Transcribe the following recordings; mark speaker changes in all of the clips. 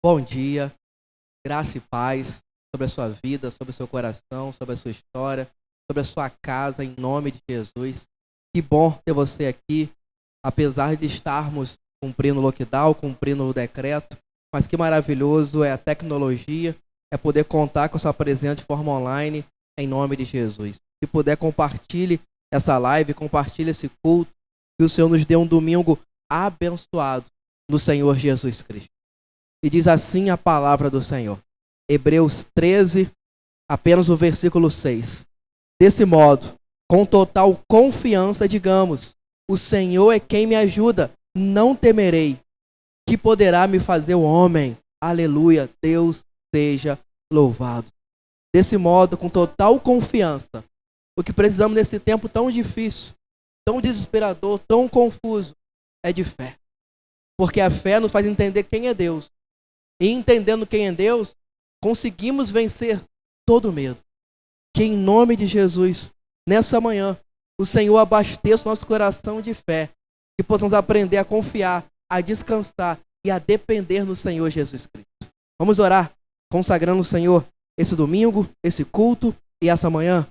Speaker 1: Bom dia, graça e paz sobre a sua vida, sobre o seu coração, sobre a sua história, sobre a sua casa, em nome de Jesus. Que bom ter você aqui, apesar de estarmos cumprindo o lockdown, cumprindo o decreto, mas que maravilhoso é a tecnologia, é poder contar com a sua presença de forma online, em nome de Jesus. Se puder, compartilhe essa live, compartilhe esse culto, que o Senhor nos dê um domingo abençoado no Senhor Jesus Cristo. E diz assim a palavra do Senhor. Hebreus 13, apenas o versículo 6. Desse modo, com total confiança, digamos: o Senhor é quem me ajuda, não temerei. Que poderá me fazer o homem? Aleluia, Deus seja louvado. Desse modo, com total confiança, o que precisamos nesse tempo tão difícil, tão desesperador, tão confuso, é de fé. Porque a fé nos faz entender quem é Deus. E entendendo quem é Deus, conseguimos vencer todo medo. Que em nome de Jesus, nessa manhã, o Senhor abasteça o nosso coração de fé. Que possamos aprender a confiar, a descansar e a depender no Senhor Jesus Cristo. Vamos orar, consagrando o Senhor esse domingo, esse culto e essa manhã.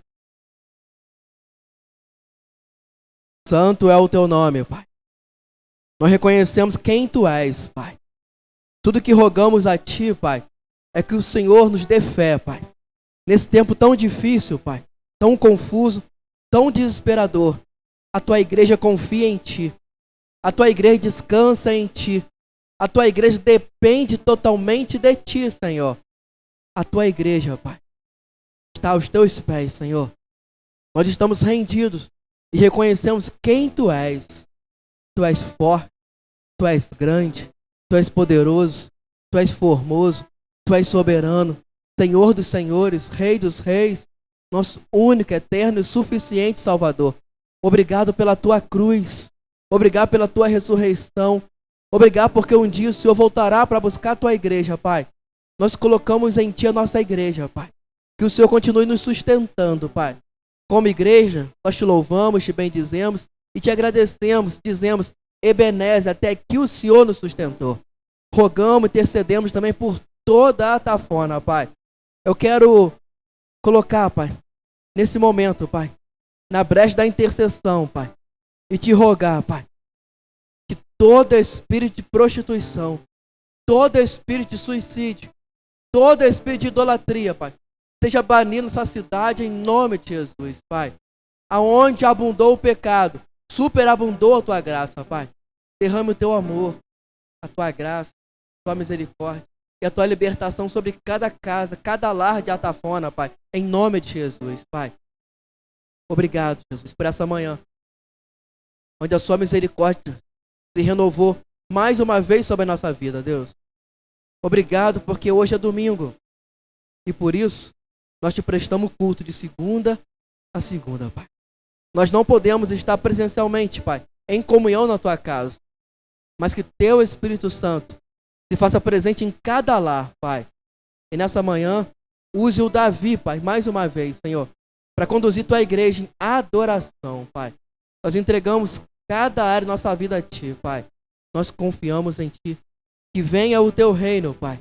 Speaker 1: Santo é o teu nome, Pai. Nós reconhecemos quem tu és, Pai. Tudo que rogamos a Ti, Pai, é que o Senhor nos dê fé, Pai. Nesse tempo tão difícil, Pai, tão confuso, tão desesperador, a Tua igreja confia em Ti. A Tua igreja descansa em Ti. A Tua igreja depende totalmente de Ti, Senhor. A Tua igreja, Pai, está aos Teus pés, Senhor. Nós estamos rendidos e reconhecemos quem Tu és. Tu és forte, Tu és grande, Tu és poderoso, Tu és formoso, Tu és soberano, Senhor dos senhores, Rei dos reis, nosso único, eterno e suficiente Salvador. Obrigado pela Tua cruz, obrigado pela Tua ressurreição, obrigado porque um dia o Senhor voltará para buscar a Tua igreja, Pai. Nós colocamos em Ti a nossa igreja, Pai. Que o Senhor continue nos sustentando, Pai. Como igreja, nós Te louvamos, Te bendizemos e Te agradecemos, dizemos: Ebenezer, até que o Senhor nos sustentou. Rogamos e intercedemos também por toda a Tafona, Pai. Eu quero colocar, Pai, nesse momento, Pai, na brecha da intercessão, Pai, e Te rogar, Pai, que todo espírito de prostituição, todo espírito de suicídio, todo espírito de idolatria, Pai, seja banido nessa cidade em nome de Jesus, Pai. Aonde abundou o pecado, superabundou a Tua graça, Pai. Derrame o Teu amor, a Tua graça, a Tua misericórdia e a Tua libertação sobre cada casa, cada lar de Atafona, Pai. Em nome de Jesus, Pai. Obrigado, Jesus, por essa manhã, onde a Sua misericórdia se renovou mais uma vez sobre a nossa vida, Deus. Obrigado porque hoje é domingo e por isso nós Te prestamos culto de segunda a segunda, Pai. Nós não podemos estar presencialmente, Pai, em comunhão na Tua casa, mas que Teu Espírito Santo se faça presente em cada lar, Pai. E nessa manhã, use o Davi, Pai, mais uma vez, Senhor, para conduzir Tua igreja em adoração, Pai. Nós entregamos cada área da nossa vida a Ti, Pai. Nós confiamos em Ti. Que venha o Teu reino, Pai.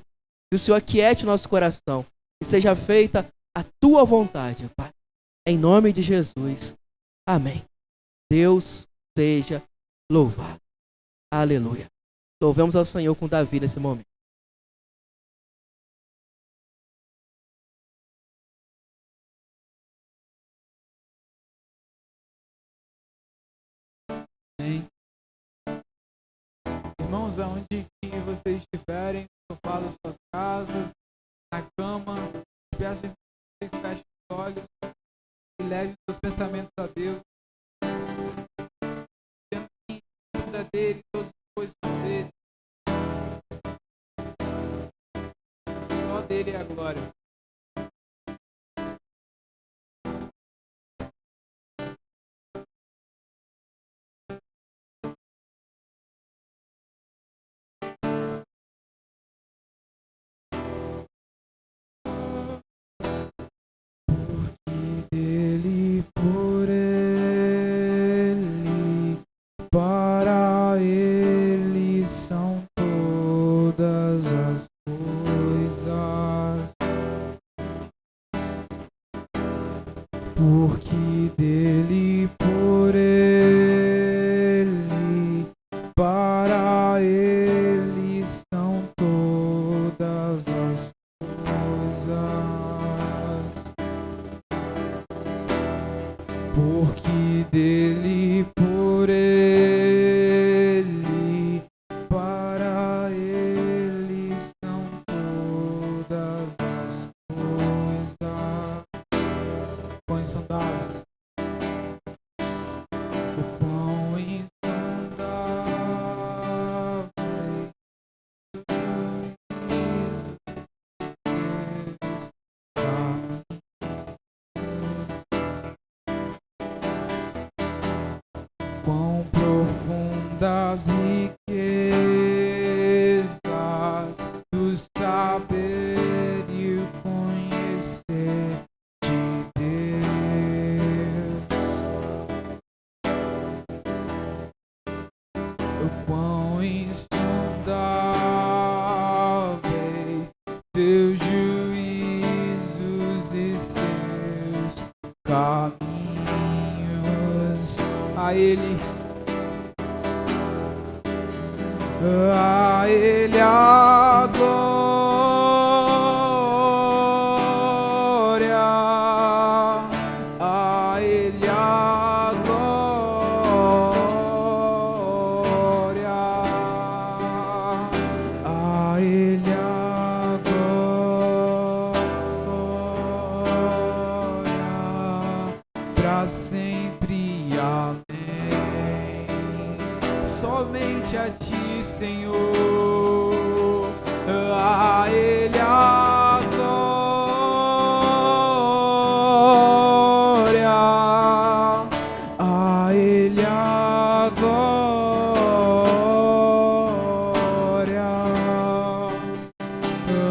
Speaker 1: Que o Senhor aquiete o nosso coração e seja feita a Tua vontade, Pai. Em nome de Jesus. Amém. Deus seja louvado. Aleluia. Louvemos ao Senhor com Davi nesse momento.
Speaker 2: Amém. Irmãos, aonde que vocês estiverem, no sofá das suas casas, na cama, peço que vocês fechem os olhos e levem os seus pensamentos a Deus. Tudo é dele, todas as coisas são dele. Só dele é a glória. Dele, por ele, para ele são todas as coisas. porque dele, por ele, para ele são todas as coisas, porque dele, por ele, para ele são todas as coisas. Põe sandálias. O pão insondável, quão profundas riquezas do saber e o conhecer de Deus. O quão insondáveis seus juízos e seus caminhos. A Ele a glória, a Ele a glória, a Ele a glória, pra sempre, amém. Somente a Ti, Senhor, a Ele a glória, a Ele a glória,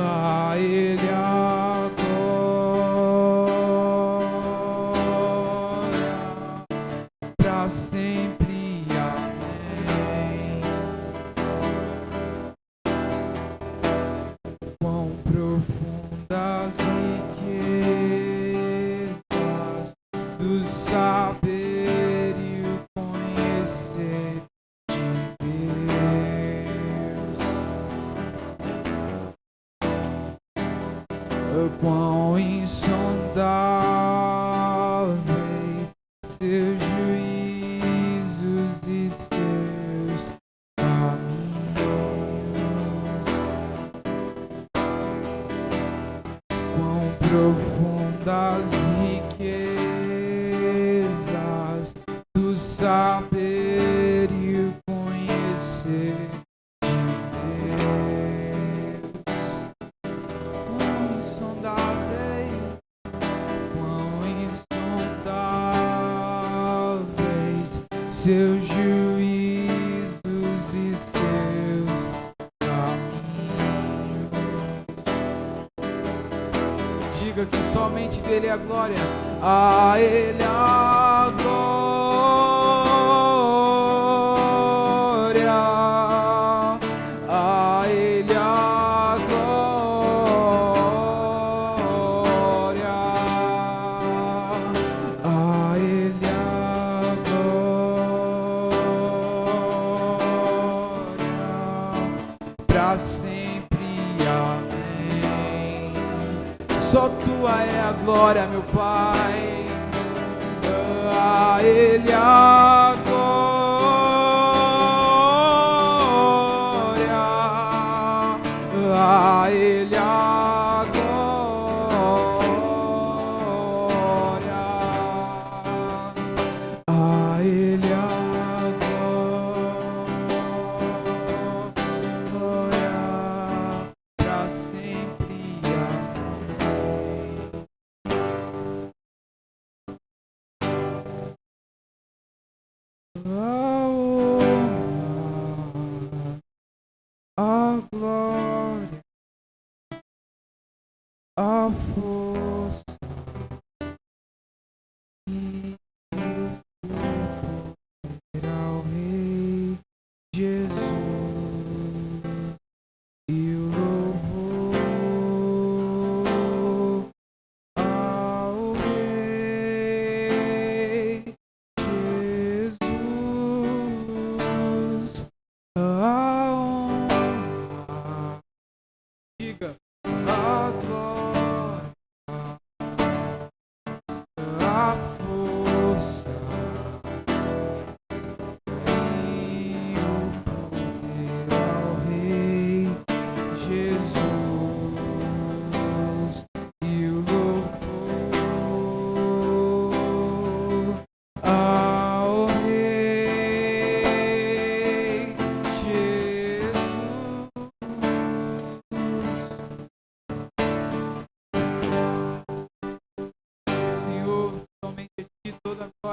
Speaker 2: a Ele a glória, pra sempre, amém. Quão profundas riquezas do saber e o conhecer de Deus. Quão insondáveis seus juízos e seus caminhos. Quão profundas riquezas do saber e o conhecer de Deus. Quão insondáveis seus juízos e seus caminhos. Diga que somente dele é a glória, a Ele a glória, a Ele a glória, a Ele a glória, pra sempre, amém. Só Tua é a glória, meu Pai, a Ele a glória, a Ele a glória, a Ele a glória, pra sempre, amém. A glória, a força e o poder ao Rei Jesus e o louvor ao Rei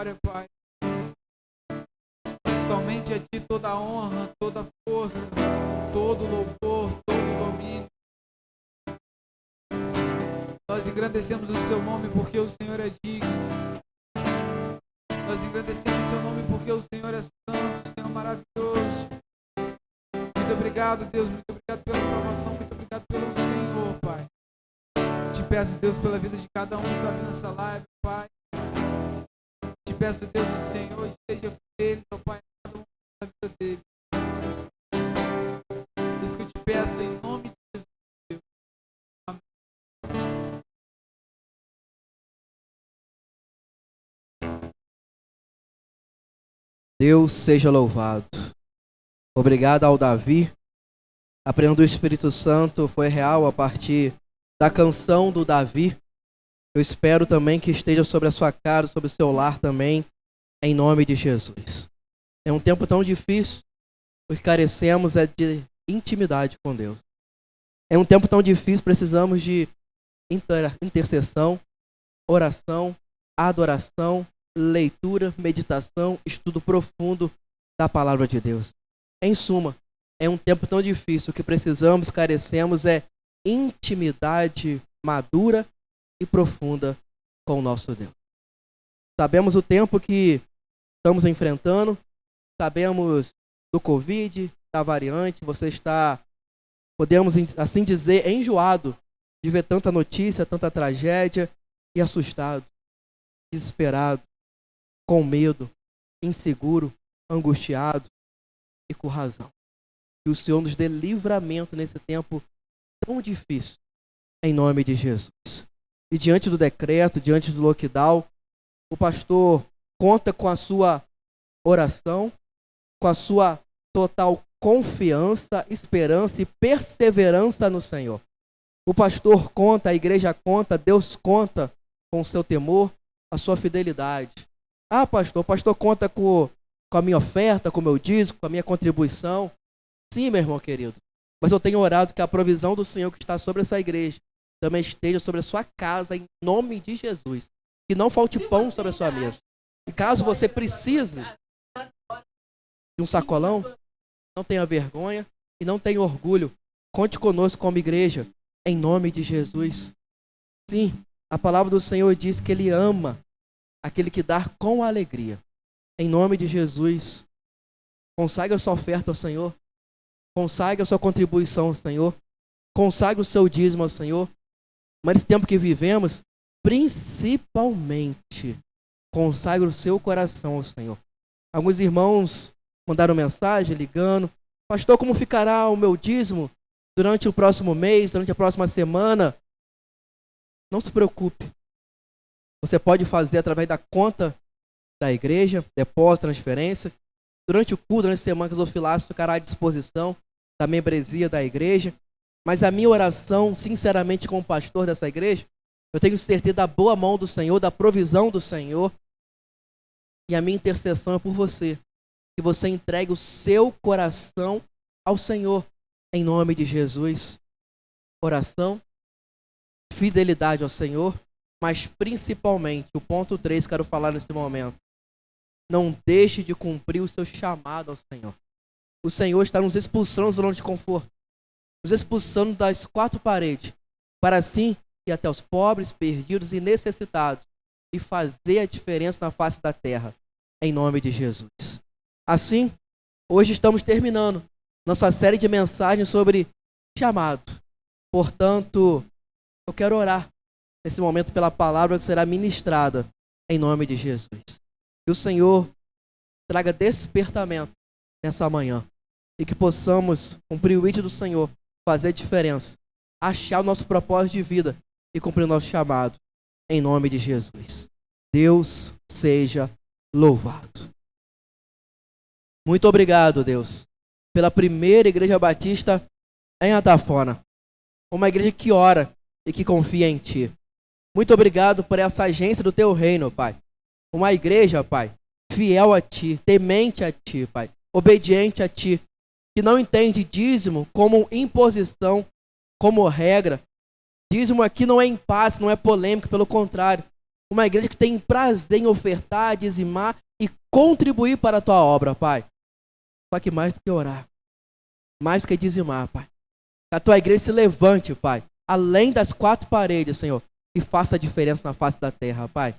Speaker 2: glória, Pai. Somente a Ti toda a honra, toda a força, todo o louvor, todo o domínio. Nós engrandecemos o Seu nome porque o Senhor é digno. Nós engrandecemos o Seu nome porque o Senhor é santo, o Senhor é maravilhoso. Muito obrigado, Deus. Muito obrigado pela salvação. Muito obrigado pelo Senhor, Pai. Te peço, Deus, pela vida de cada um que está vindo nessa live, Pai. Te peço, Deus, o Senhor esteja com ele, meu Pai, na vida dele. Isso que eu te peço em nome de Jesus. Amém.
Speaker 1: Deus seja louvado. Obrigado ao Davi. A presença do Espírito Santo foi real a partir da canção do Davi. Eu espero também que esteja sobre a sua casa, sobre o seu lar também, em nome de Jesus. É um tempo tão difícil, porque carecemos de intimidade com Deus. É um tempo tão difícil, precisamos de intercessão, oração, adoração, leitura, meditação, estudo profundo da palavra de Deus. Em suma, é um tempo tão difícil, o que precisamos, carecemos é intimidade madura e profunda com o nosso Deus. Sabemos o tempo que estamos enfrentando, sabemos do Covid, da variante, você está, podemos assim dizer, enjoado de ver tanta notícia, tanta tragédia e assustado, desesperado, com medo, inseguro, angustiado e com razão. Que o Senhor nos dê livramento nesse tempo tão difícil, em nome de Jesus. E diante do decreto, diante do lockdown, o pastor conta com a sua oração, com a sua total confiança, esperança e perseverança no Senhor. O pastor conta, a igreja conta, Deus conta com o seu temor, a sua fidelidade. Ah, pastor, o pastor conta com a minha oferta, com o meu dízimo, com a minha contribuição. Sim, meu irmão querido. Mas eu tenho orado que a provisão do Senhor que está sobre essa igreja também esteja sobre a sua casa, em nome de Jesus. Que não falte pão sobre a sua mesa. E caso você precise de um sacolão, não tenha vergonha e não tenha orgulho. Conte conosco como igreja, em nome de Jesus. Sim, a palavra do Senhor diz que Ele ama aquele que dá com alegria. Em nome de Jesus, consagre a sua oferta ao Senhor. Consagre a sua contribuição ao Senhor. Consagre o seu dízimo ao Senhor. Mas nesse tempo que vivemos, principalmente, consagre o seu coração ao Senhor. Alguns irmãos mandaram mensagem, ligando. Pastor, como ficará o meu dízimo durante o próximo mês, durante a próxima semana? Não se preocupe. Você pode fazer através da conta da igreja, depósito, transferência. Durante o culto, durante a semana que os ofilácios ficará à disposição da membresia da igreja. Mas a minha oração, sinceramente, como pastor dessa igreja, eu tenho certeza da boa mão do Senhor, da provisão do Senhor. E a minha intercessão é por você. Que você entregue o seu coração ao Senhor, em nome de Jesus. Oração, fidelidade ao Senhor, mas principalmente, o ponto 3 que quero falar nesse momento. Não deixe de cumprir o seu chamado ao Senhor. O Senhor está nos expulsando da zona de conforto, nos expulsando das quatro paredes, para assim ir até os pobres, perdidos e necessitados e fazer a diferença na face da terra, em nome de Jesus. Assim, hoje estamos terminando nossa série de mensagens sobre chamado. Portanto, eu quero orar nesse momento pela palavra que será ministrada em nome de Jesus. Que o Senhor traga despertamento nessa manhã e que possamos cumprir o ídolo do Senhor, fazer a diferença, achar o nosso propósito de vida e cumprir o nosso chamado em nome de Jesus. Deus seja louvado. Muito obrigado, Deus, pela primeira igreja batista em Atafona. Uma igreja que ora e que confia em Ti. Muito obrigado por essa agência do Teu reino, Pai. Uma igreja, Pai, fiel a Ti, temente a Ti, Pai, obediente a Ti, que não entende dízimo como imposição, como regra. Dízimo aqui não é impasse, não é polêmico, pelo contrário. Uma igreja que tem prazer em ofertar, dizimar e contribuir para a tua obra, Pai. Só que mais do que orar, mais do que dizimar, Pai. Que a tua igreja se levante, Pai, além das quatro paredes, Senhor, e faça a diferença na face da terra, Pai.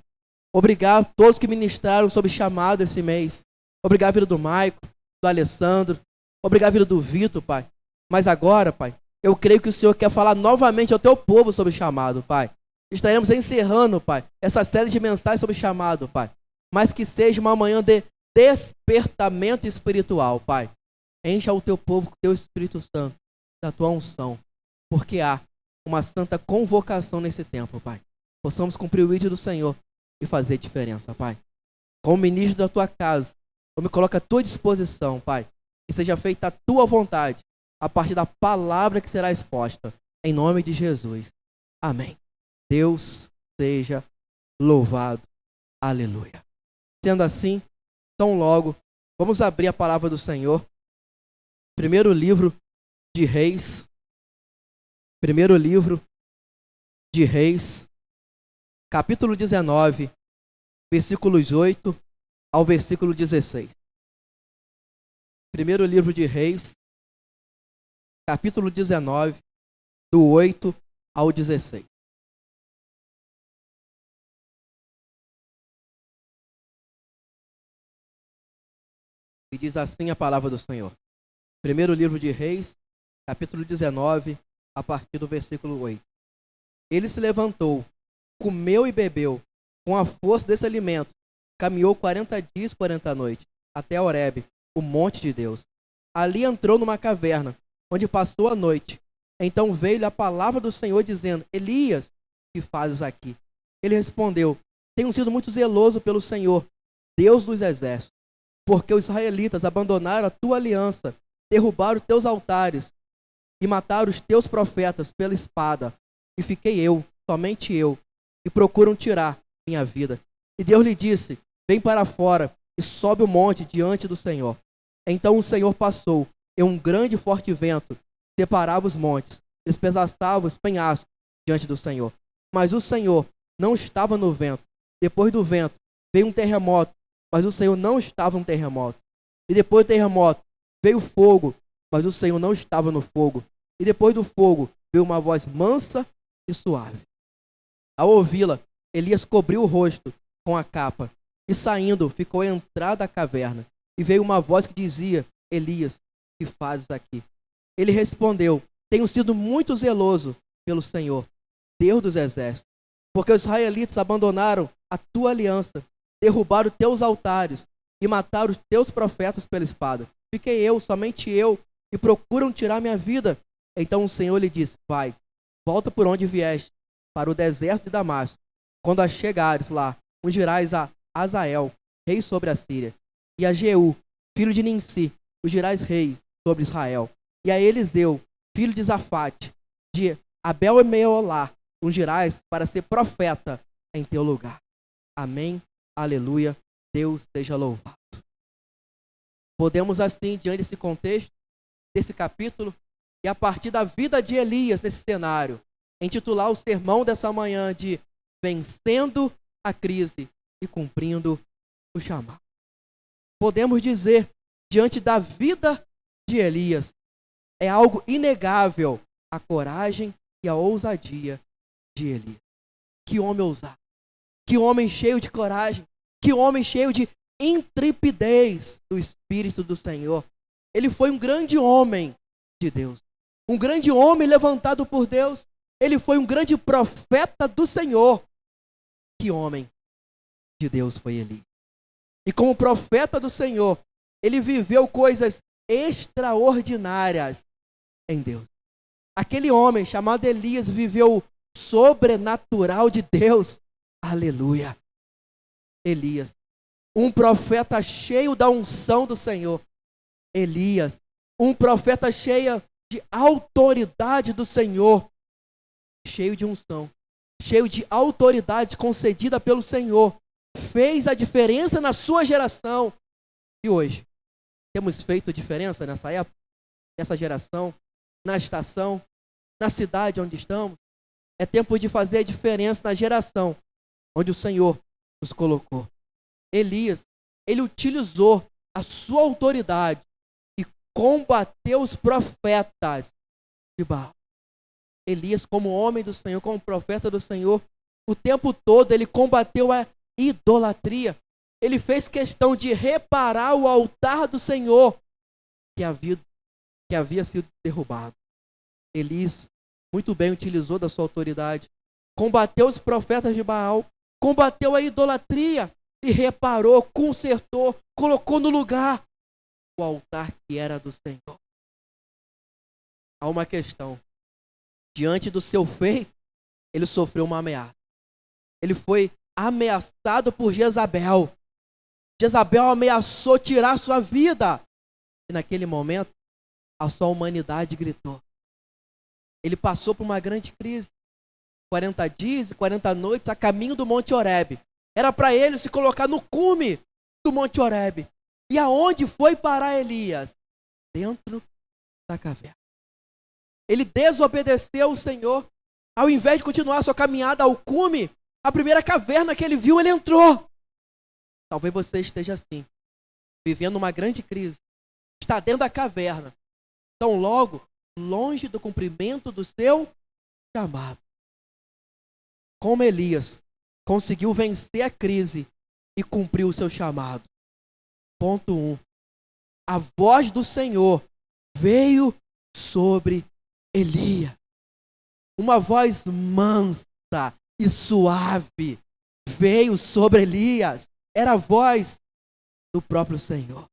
Speaker 1: Obrigado a todos que ministraram sob chamado esse mês. Obrigado a vida do Maico, do Alessandro. Obrigado a vida do Vitor, Pai. Mas agora, Pai, eu creio que o Senhor quer falar novamente ao teu povo sobre o chamado, Pai. Estaremos encerrando, Pai, essa série de mensagens sobre o chamado, Pai. Mas que seja uma manhã de despertamento espiritual, Pai. Encha o teu povo com o teu Espírito Santo, da tua unção. Porque há uma santa convocação nesse tempo, Pai. Possamos cumprir o ídolo do Senhor e fazer diferença, Pai. Como ministro da tua casa, eu me coloco à tua disposição, Pai. Que seja feita a tua vontade, a partir da palavra que será exposta. Em nome de Jesus. Amém. Deus seja louvado. Aleluia. Sendo assim, tão logo, vamos abrir a palavra do Senhor. Primeiro livro de Reis. Primeiro livro de Reis. Capítulo 19, versículos 8 ao versículo 16. Primeiro livro de Reis, capítulo 19, do 8 ao 16. E diz assim a palavra do Senhor. Primeiro livro de Reis, capítulo 19, a partir do versículo 8. Ele se levantou, comeu e bebeu, com a força desse alimento, caminhou 40 dias e 40 noites, até Horebe, o monte de Deus. Ali entrou numa caverna, onde passou a noite. Então veio-lhe a palavra do Senhor, dizendo: Elias, que fazes aqui? Ele respondeu: Tenho sido muito zeloso pelo Senhor, Deus dos exércitos, porque os israelitas abandonaram a tua aliança, derrubaram os teus altares e mataram os teus profetas pela espada. E fiquei eu, somente eu, e procuram tirar minha vida. E Deus lhe disse: Vem para fora e sobe o monte diante do Senhor. Então o Senhor passou, e um grande e forte vento separava os montes, despedaçava os penhascos diante do Senhor. Mas o Senhor não estava no vento. Depois do vento veio um terremoto, mas o Senhor não estava no terremoto. E depois do terremoto veio fogo, mas o Senhor não estava no fogo. E depois do fogo veio uma voz mansa e suave. Ao ouvi-la, Elias cobriu o rosto com a capa, e saindo ficou à entrada da caverna. E veio uma voz que dizia: Elias, que fazes aqui? Ele respondeu: Tenho sido muito zeloso pelo Senhor, Deus dos exércitos, porque os israelitas abandonaram a tua aliança, derrubaram teus altares e mataram os teus profetas pela espada. Fiquei eu, somente eu, e procuram tirar minha vida. Então o Senhor lhe disse: Vai, volta por onde vieste, para o deserto de Damasco. Quando chegares lá, ungirás a Azael, rei sobre a Síria, e a Jeú, filho de Ninsi, ungirás rei sobre Israel. E a Eliseu, filho de Zafate, de Abel-Meolá, ungirás para ser profeta em teu lugar. Amém. Aleluia. Deus seja louvado. Podemos assim, diante desse contexto, desse capítulo, e a partir da vida de Elias nesse cenário, intitular o sermão dessa manhã de Vencendo a Crise e Cumprindo o Chamado. Podemos dizer, diante da vida de Elias, é algo inegável a coragem e a ousadia de Elias. Que homem ousado, que homem cheio de coragem, que homem cheio de intrepidez do Espírito do Senhor. Ele foi um grande homem de Deus, um grande homem levantado por Deus. Ele foi um grande profeta do Senhor. Que homem de Deus foi Elias. E como profeta do Senhor, ele viveu coisas extraordinárias em Deus. Aquele homem chamado Elias viveu o sobrenatural de Deus. Aleluia. Elias, um profeta cheio da unção do Senhor. Elias, um profeta cheio de autoridade do Senhor. Cheio de unção, cheio de autoridade concedida pelo Senhor. Fez a diferença na sua geração. E hoje, temos feito diferença nessa época, nessa geração, na estação, na cidade onde estamos? É tempo de fazer a diferença na geração onde o Senhor nos colocou. Elias, ele utilizou a sua autoridade e combateu os profetas de Baal. Elias, como homem do Senhor, como profeta do Senhor, o tempo todo ele combateu a idolatria. Ele fez questão de reparar o altar do Senhor que havia sido derrubado. Elias muito bem utilizou da sua autoridade, combateu os profetas de Baal, combateu a idolatria e reparou, consertou, colocou no lugar o altar que era do Senhor. Há uma questão. Diante do seu feito, ele sofreu uma ameaça. Ele foi ameaçado por Jezabel. Jezabel ameaçou tirar sua vida. E naquele momento, a sua humanidade gritou. Ele passou por uma grande crise. 40 dias e 40 noites a caminho do Monte Horebe. Era para ele se colocar no cume do Monte Horebe. E aonde foi parar Elias? Dentro da caverna. Ele desobedeceu o Senhor. Ao invés de continuar sua caminhada ao cume, a primeira caverna que ele viu, ele entrou. Talvez você esteja assim, vivendo uma grande crise. Está dentro da caverna. Tão logo, longe do cumprimento do seu chamado. Como Elias conseguiu vencer a crise e cumprir o seu chamado. Ponto 1. A voz do Senhor veio sobre Elias. Uma voz mansa e suave veio sobre Elias. Era a voz do próprio Senhor.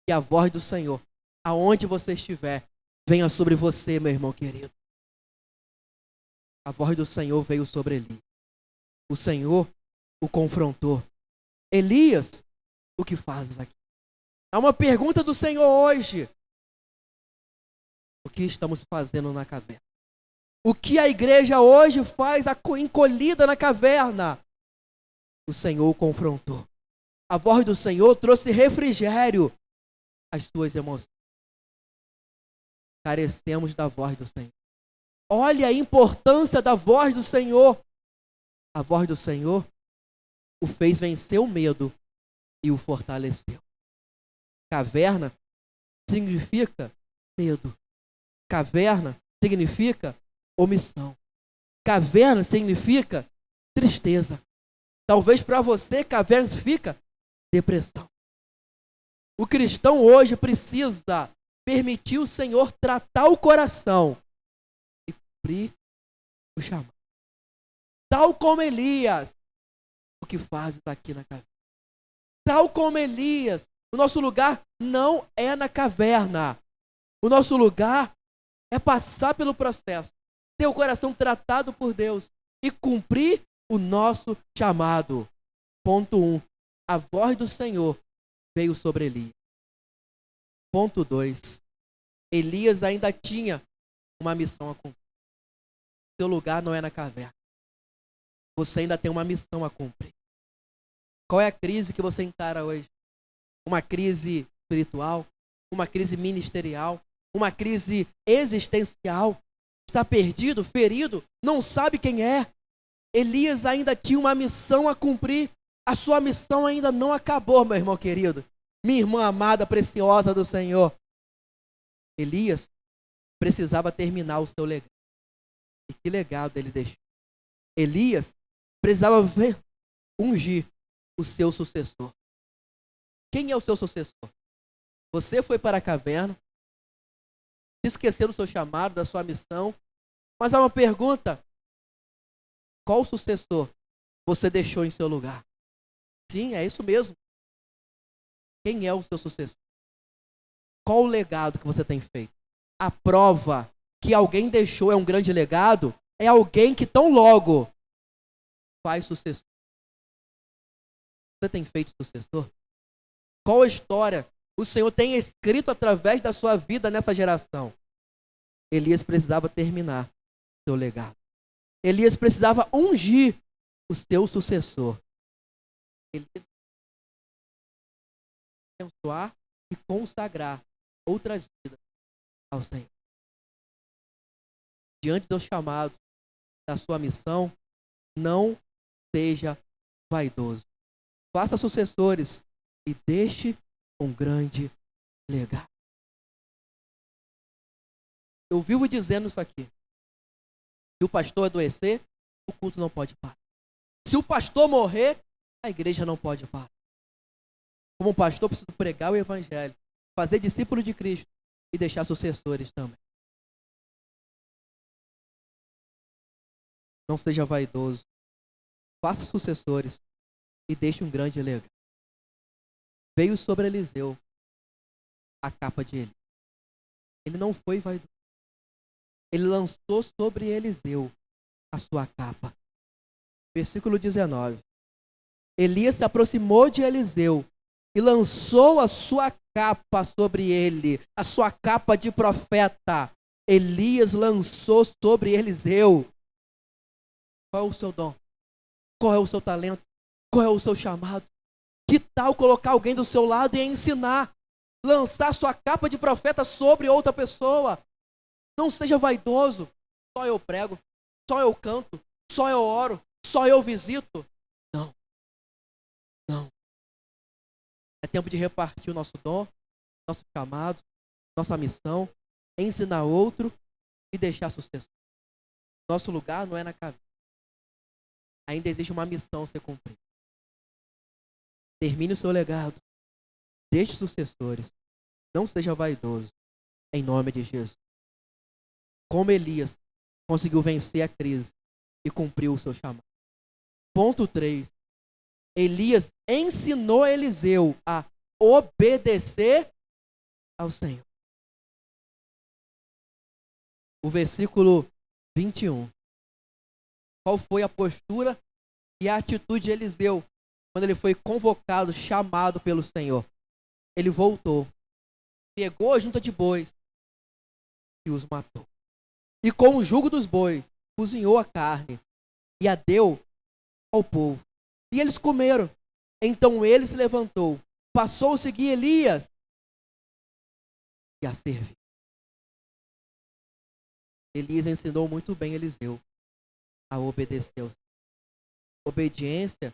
Speaker 1: E a voz do Senhor, aonde você estiver, venha sobre você, meu irmão querido. A voz do Senhor veio sobre Elias. O Senhor o confrontou. Elias, o que fazes aqui? Há uma pergunta do Senhor hoje. O que estamos fazendo na caverna? O que a igreja hoje faz encolhida na caverna? O Senhor o confrontou. A voz do Senhor trouxe refrigério às suas emoções. Carecemos da voz do Senhor. Olha a importância da voz do Senhor. A voz do Senhor o fez vencer o medo e o fortaleceu. Caverna significa medo. Caverna significa omissão. Caverna significa tristeza. Talvez para você, caverna significa depressão. O cristão hoje precisa permitir o Senhor tratar o coração e cumprir o chamado. Tal como Elias, o que fazes aqui na caverna? Tal como Elias, o nosso lugar não é na caverna. O nosso lugar é passar pelo processo, ter o coração tratado por Deus e cumprir o nosso chamado. Ponto 1. A voz do Senhor veio sobre Elias. Ponto 2. Elias ainda tinha uma missão a cumprir. Seu lugar não é na caverna. Você ainda tem uma missão a cumprir. Qual é a crise que você encara hoje? Uma crise espiritual? Uma crise ministerial? Uma crise existencial? Está perdido, ferido, não sabe quem é? Elias ainda tinha uma missão a cumprir. A sua missão ainda não acabou, meu irmão querido. Minha irmã amada, preciosa do Senhor. Elias precisava terminar o seu legado. E que legado ele deixou? Elias precisava ungir o seu sucessor. Quem é o seu sucessor? Você foi para a caverna, se esqueceu do seu chamado, da sua missão, mas há uma pergunta: qual sucessor você deixou em seu lugar? Sim, é isso mesmo. Quem é o seu sucessor? Qual o legado que você tem feito? A prova que alguém deixou é um grande legado é alguém que tão logo faz sucessor. Você tem feito sucessor? Qual a história o Senhor tem escrito através da sua vida nessa geração? Elias precisava terminar seu legado. Elias precisava ungir o seu sucessor. Elias abençoar e consagrar outras vidas ao Senhor. Diante do chamado, da sua missão, não seja vaidoso. Faça sucessores e deixe um grande legado. Eu vivo dizendo isso aqui. Se o pastor adoecer, o culto não pode parar. Se o pastor morrer, a igreja não pode parar. Como pastor, eu preciso pregar o evangelho, fazer discípulo de Cristo e deixar sucessores também. Não seja vaidoso. Faça sucessores e deixe um grande legado. Veio sobre Eliseu a capa de Eli. Ele não foi vaidoso. Ele lançou sobre Eliseu a sua capa. Versículo 19. Elias se aproximou de Eliseu e lançou a sua capa sobre ele, a sua capa de profeta. Elias lançou sobre Eliseu. Qual é o seu dom? Qual é o seu talento? Qual é o seu chamado? Que tal colocar alguém do seu lado e ensinar? Lançar sua capa de profeta sobre outra pessoa. Não seja vaidoso. Só eu prego, só eu canto, só eu oro, só eu visito. Não. Não. É tempo de repartir o nosso dom, nosso chamado, nossa missão, ensinar outro e deixar sucesso. Nosso lugar não é na cabeça. Ainda existe uma missão a ser cumprida. Termine o seu legado. Deixe sucessores. Não seja vaidoso. Em nome de Jesus. Como Elias conseguiu vencer a crise e cumpriu o seu chamado. Ponto 3. Elias ensinou Eliseu a obedecer ao Senhor. O versículo 21. Qual foi a postura e a atitude de Eliseu quando ele foi convocado, chamado pelo Senhor? Ele voltou, pegou a junta de bois e os matou. E com o jugo dos bois, cozinhou a carne e a deu ao povo. E eles comeram. Então ele se levantou, passou a seguir Elias e a servir. Elias ensinou muito bem Eliseu a obedecer ao Senhor. Obediência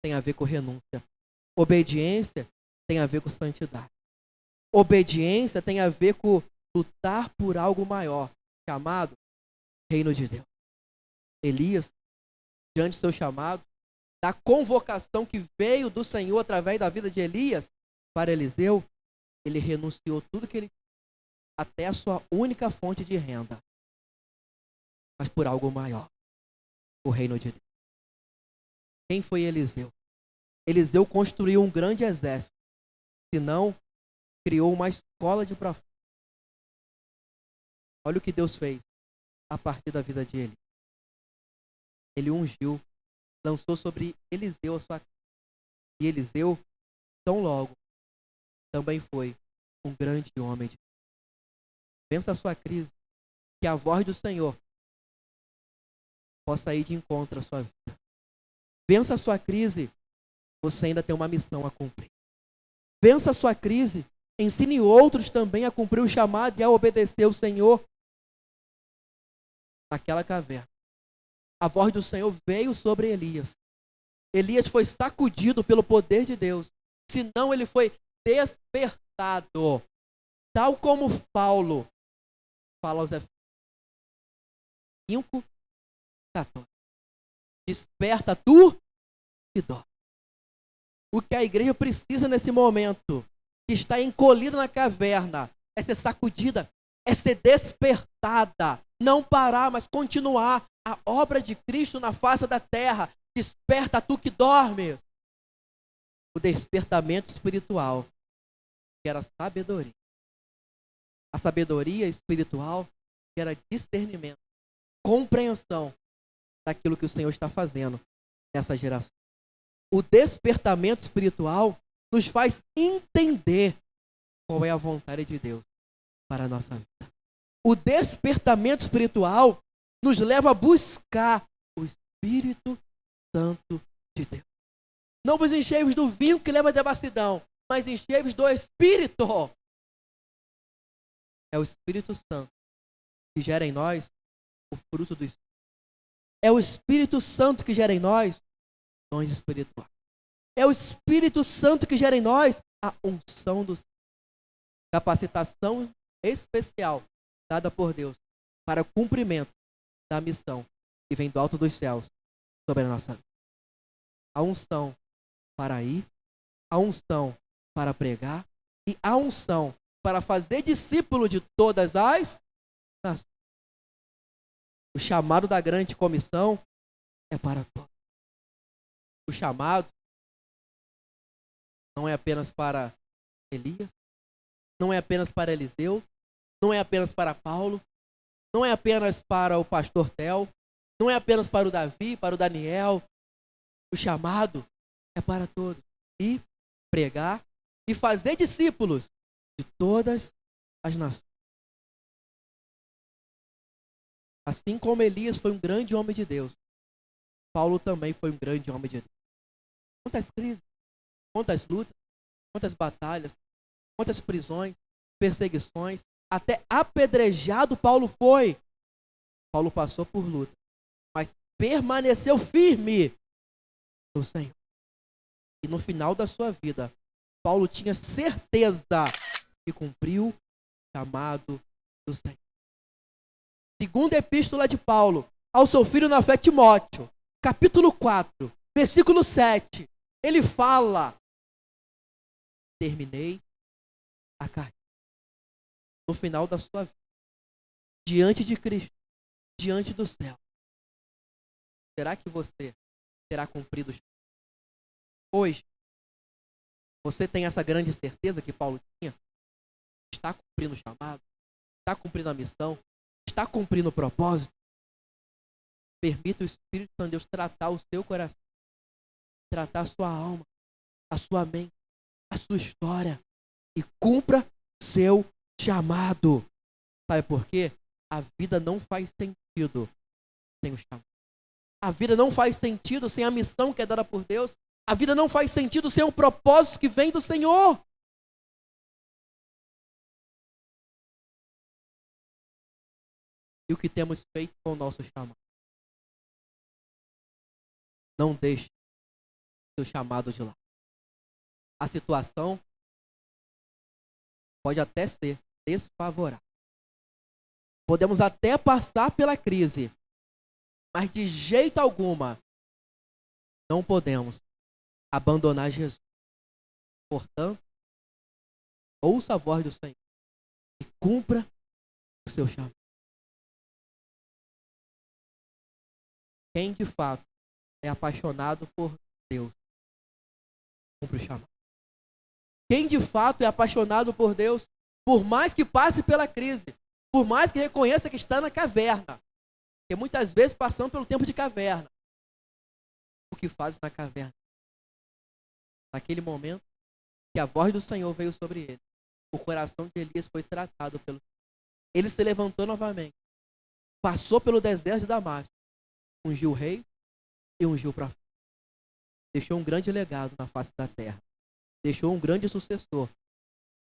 Speaker 1: tem a ver com renúncia. Obediência tem a ver com santidade. Obediência tem a ver com lutar por algo maior, chamado Reino de Deus. Elias, diante do seu chamado, da convocação que veio do Senhor através da vida de Elias para Eliseu, ele renunciou tudo que ele tinha, até a sua única fonte de renda, mas por algo maior, o reino de Deus. Quem foi Eliseu? Eliseu construiu um grande exército, senão criou uma escola de profetas. Olha o que Deus fez a partir da vida de Eli. Ele ungiu, lançou sobre Eliseu a sua casa. E Eliseu, tão logo, também foi um grande homem de Deus. Pensa a sua crise, que a voz do Senhor possa ir de encontro à sua vida. Vença a sua crise, você ainda tem uma missão a cumprir. Vença a sua crise, ensine outros também a cumprir o chamado e a obedecer ao Senhor. Naquela caverna, a voz do Senhor veio sobre Elias. Elias foi sacudido pelo poder de Deus, senão ele foi despertado, tal como Paulo fala aos Efésios 5:14. Desperta tu e dorme. O que a igreja precisa nesse momento, que está encolhida na caverna, é ser sacudida, é ser despertada, não parar, mas continuar a obra de Cristo na face da terra. Desperta tu que dormes. O despertamento espiritual gera sabedoria. A sabedoria espiritual gera discernimento, compreensão daquilo que o Senhor está fazendo nessa geração. O despertamento espiritual nos faz entender qual é a vontade de Deus para a nossa vida. O despertamento espiritual nos leva a buscar o Espírito Santo de Deus. Não vos encheis do vinho que leva à devassidão, mas encheis do Espírito. É o Espírito Santo que gera em nós o fruto do Espírito. É o Espírito Santo que gera em nós dons espirituais. É o Espírito Santo que gera em nós a unção do Senhor. Capacitação especial dada por Deus para o cumprimento da missão que vem do alto dos céus sobre a nossa vida. A unção para ir, a unção para pregar e a unção para fazer discípulo de todas as nações. O chamado da grande comissão é para todos. O chamado não é apenas para Elias, não é apenas para Eliseu, não é apenas para Paulo, não é apenas para o pastor Tel, não é apenas para o Davi, para o Daniel. O chamado é para todos. Ir, pregar e fazer discípulos de todas as nações. Assim como Elias foi um grande homem de Deus, Paulo também foi um grande homem de Deus. Quantas crises, quantas lutas, quantas batalhas, quantas prisões, perseguições, até apedrejado Paulo foi. Paulo passou por luta, mas permaneceu firme no Senhor. E no final da sua vida, Paulo tinha certeza que cumpriu o chamado do Senhor. Segunda epístola de Paulo ao seu filho na fé Timóteo, capítulo 4, versículo 7, ele fala: terminei a carreira. No final da sua vida, diante de Cristo, diante do céu, será que você terá cumprido o chamado? Hoje, você tem essa grande certeza que Paulo tinha? Está cumprindo o chamado? Está cumprindo a missão? Está cumprindo o propósito? Permita o Espírito Santo de Deus tratar o seu coração, tratar a sua alma, a sua mente, a sua história, e cumpra seu chamado. Sabe por quê? A vida não faz sentido sem o chamado. A vida não faz sentido sem a missão que é dada por Deus. A vida não faz sentido sem um propósito que vem do Senhor. E o que temos feito com o nosso chamado? Não deixe o seu chamado de lado. A situação pode até ser desfavorável. Podemos até passar pela crise, mas de jeito alguma não podemos abandonar Jesus. Portanto, ouça a voz do Senhor e cumpra o seu chamado. Quem de fato é apaixonado por Deus, cumpre o chamado. Quem de fato é apaixonado por Deus, por mais que passe pela crise, por mais que reconheça que está na caverna, porque muitas vezes passamos pelo tempo de caverna, o que faz na caverna? Naquele momento que a voz do Senhor veio sobre ele, o coração de Elias foi tratado pelo Senhor. Ele se levantou novamente, passou pelo deserto de Damasco, ungiu o rei e ungiu o profeta. Deixou um grande legado na face da terra. Deixou um grande sucessor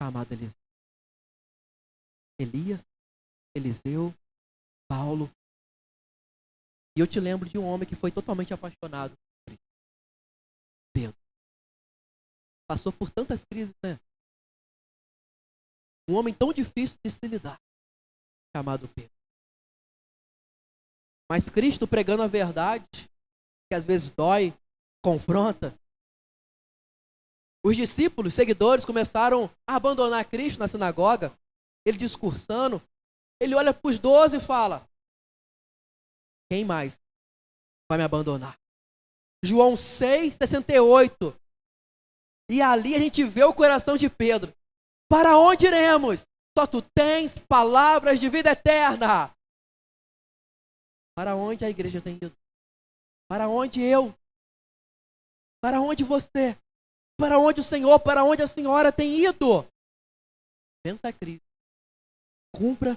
Speaker 1: chamado Eliseu. Elias, Eliseu, Paulo. E eu te lembro de um homem que foi totalmente apaixonado por Cristo. Pedro. Passou por tantas crises, né? Um homem tão difícil de se lidar, chamado Pedro. Mas Cristo pregando a verdade, que às vezes dói, confronta. Os discípulos, seguidores, começaram a abandonar Cristo na sinagoga. Ele discursando, ele olha para os 12 e fala: quem mais vai me abandonar? João 6,68. E ali a gente vê o coração de Pedro. Para onde iremos? Só tu tens palavras de vida eterna. Para onde a igreja tem ido? Para onde eu? Para onde você? Para onde o Senhor? Para onde a senhora tem ido? Vença a crise. Cumpra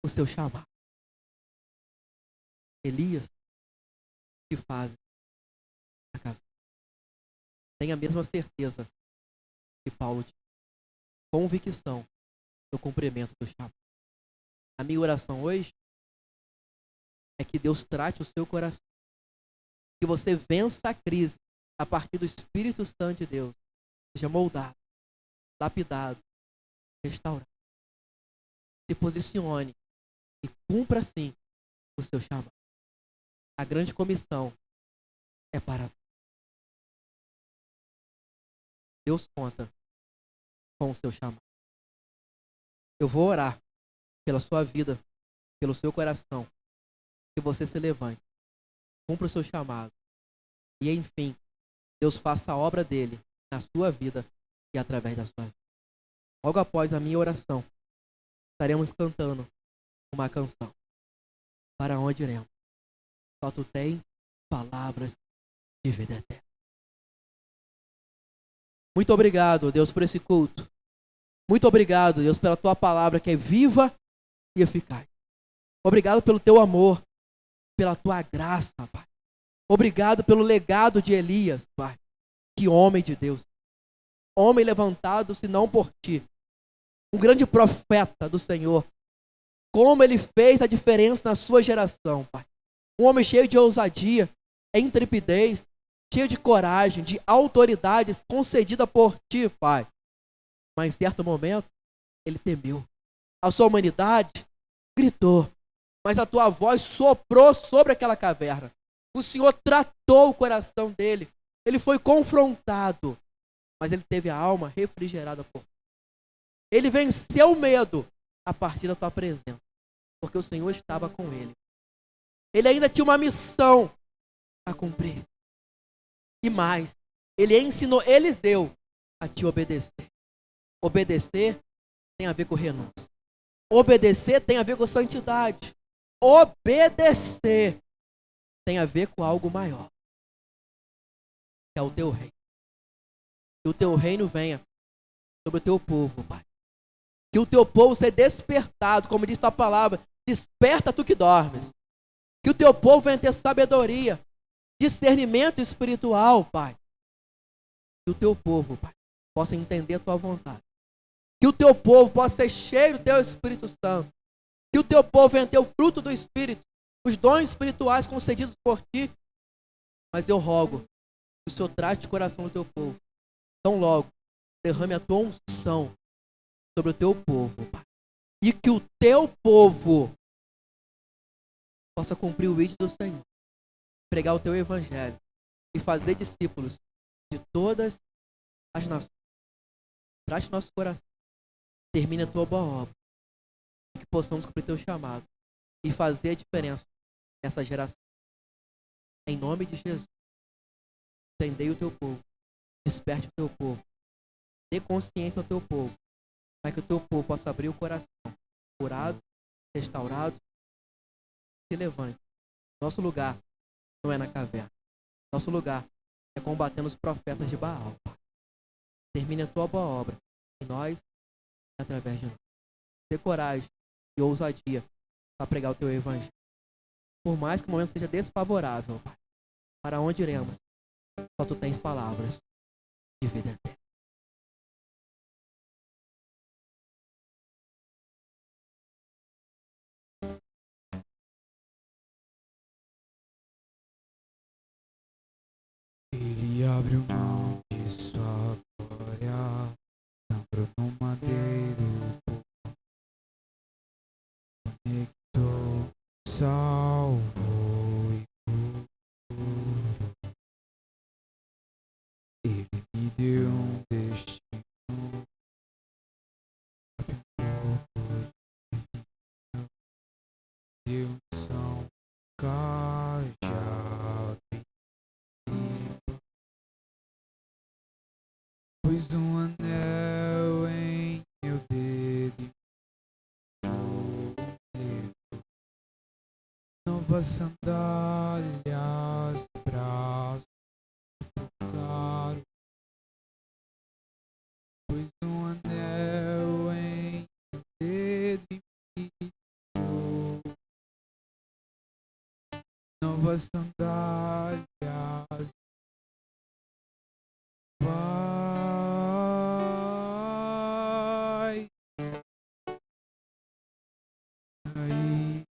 Speaker 1: o seu chamado. Elias, que faz? Tenha a mesma certeza que Paulo tinha. Convicção do cumprimento do chamado. A minha oração hoje é que Deus trate o seu coração Que você vença a crise a partir do Espírito Santo de Deus. Seja moldado, lapidado, restaurado. Se posicione e cumpra assim o seu chamado. A grande comissão é para Deus conta com o seu chamado. Eu vou orar pela sua vida, pelo seu coração, que você se levante, cumpra o seu chamado e, enfim, Deus faça a obra dele na sua vida e através da sua vida. Logo após a minha oração, estaremos cantando uma canção. Para onde iremos? Só tu tens palavras de vida eterna. Muito obrigado, Deus, por esse culto. Muito obrigado, Deus, pela tua palavra que é viva e eficaz. Obrigado pelo teu amor, pela tua graça, Pai. Obrigado pelo legado de Elias, Pai. Que homem de Deus. Homem levantado, se não por ti. Um grande profeta do Senhor. Como ele fez a diferença na sua geração, Pai. Um homem cheio de ousadia, intrepidez, cheio de coragem, de autoridades concedida por ti, Pai. Mas em certo momento, ele temeu. A sua humanidade gritou, mas a tua voz soprou sobre aquela caverna. O Senhor tratou o coração dele. Ele foi confrontado, mas ele teve a alma refrigerada por ti. Ele venceu o medo a partir da tua presença, porque o Senhor estava com ele. Ele ainda tinha uma missão a cumprir. E mais, ele ensinou Eliseu a te obedecer. Obedecer tem a ver com renúncia. Obedecer tem a ver com santidade. Obedecer tem a ver com algo maior, que é o teu reino. Que o teu reino venha sobre o teu povo, Pai. Que o teu povo seja despertado, como diz a palavra, desperta tu que dormes. Que o teu povo venha ter sabedoria, discernimento espiritual, Pai. Que o teu povo, Pai, possa entender a tua vontade. Que o teu povo possa ser cheio do teu Espírito Santo. Que o teu povo venha ter o fruto do Espírito, os dons espirituais concedidos por ti. Mas eu rogo que o Senhor trate o coração do teu povo. Então logo, derrame a tua unção sobre o teu povo, Pai. E que o teu povo possa cumprir o ídolo do Senhor. Pregar o teu evangelho e fazer discípulos de todas as nações. Trate nosso coração. Termine a tua boa obra. E que possamos cumprir teu chamado e fazer a diferença nessa geração. Em nome de Jesus. Entendei o teu povo. Desperte o teu povo. Dê consciência ao teu povo. Para que o teu povo possa abrir o coração. Curado, restaurado. Se levante. Nosso lugar não é na caverna. Nosso lugar é combatendo os profetas de Baal. Termine a tua boa obra em nós e através de nós. Ter coragem e ousadia para pregar o teu evangelho. Por mais que o momento seja desfavorável, Pai, para onde iremos? Só tu tens palavras de vida eterna.
Speaker 2: Ele abriu mão de sua glória, sangrou no madeiro, conectou, salvou e curou. Ele me deu um destino, abriu um pouco de deu unção, cajado e pus um anel em meu dedo e um dedo, novas sandálias, braços claro. Pus um anel em meu dedo e me deu novas sandálias. Vai aí.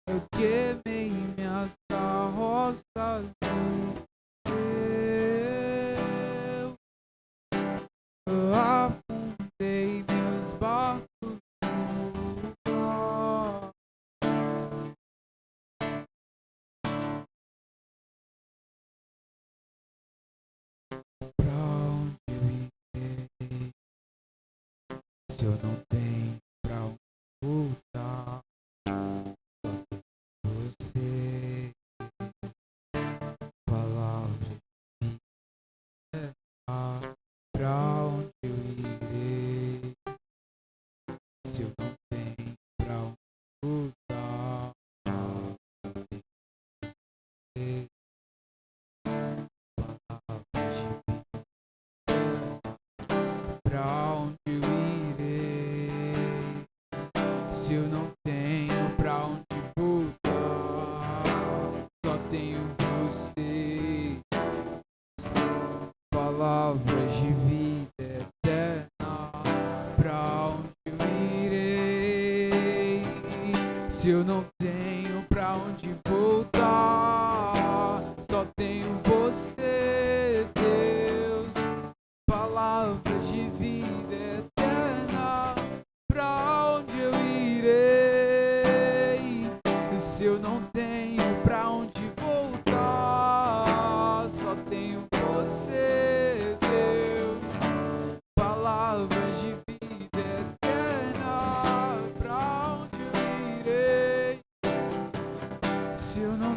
Speaker 2: Eu queimei minhas carroças no teu. Eu afundei meus barcos no mar. Pra onde eu irei se eu não tenho pra onde voltar? Você, palavra de pra onde eu irei se eu não tenho pra onde voltar? Você, pra onde eu irei se eu não tenho pra onde voltar? Só tenho você, palavras de vida eterna. Pra onde eu irei se eu não tenho pra onde voltar? Só tenho você, Deus, palavras de vida eterna. Pra onde eu irei se eu não tenho pra onde voltar? Só tenho você, Deus, palavras de vida eterna. Pra onde eu irei se eu não